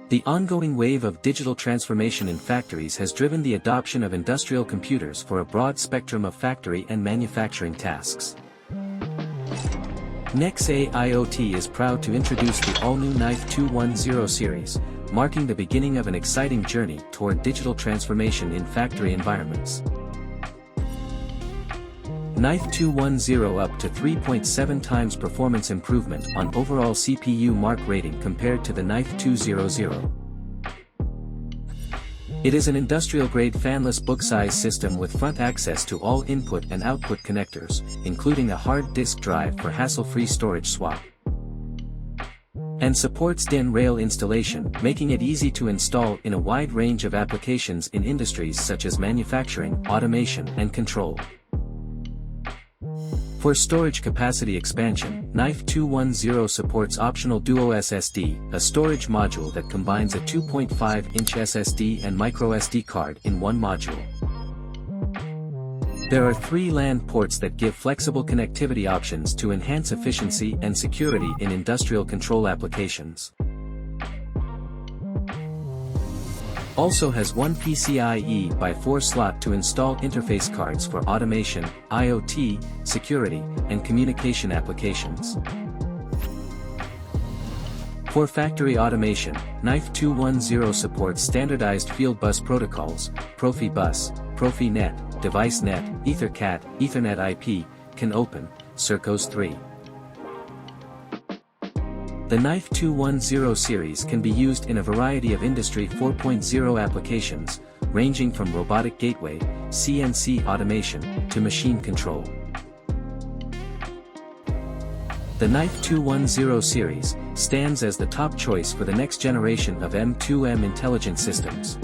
The ongoing wave of digital transformation in factories has driven the adoption of industrial computers for a broad spectrum of factory and manufacturing tasks. NexAIoT is proud to introduce the all-new NIFE 210 series, marking the beginning of an exciting journey toward digital transformation in factory environments. NIFE 210 up to 3.7 times performance improvement on overall CPU mark rating compared to the NIFE 200. It is an industrial-grade fanless book-size system with front access to all input and output connectors, including a hard disk drive for hassle-free storage swap. And supports DIN rail installation, making it easy to install in a wide range of applications in industries such as manufacturing, automation, and control. For storage capacity expansion, NIFE 210 supports optional Duo SSD, a storage module that combines a 2.5-inch SSD and microSD card in one module. There are 3 LAN ports that give flexible connectivity options to enhance efficiency and security in industrial control applications. Also has one PCIe by 4 slot to install interface cards for automation, IoT, security, and communication applications. For factory automation, NIFE 210 supports standardized field bus protocols, Profibus, Profinet, DeviceNet, EtherCAT, Ethernet IP, CAN-Open, Circos 3. The NIFE 210 series can be used in a variety of Industry 4.0 applications, ranging from robotic gateway, CNC automation, to machine control. The NIFE 210 series stands as the top choice for the next generation of M2M intelligent systems.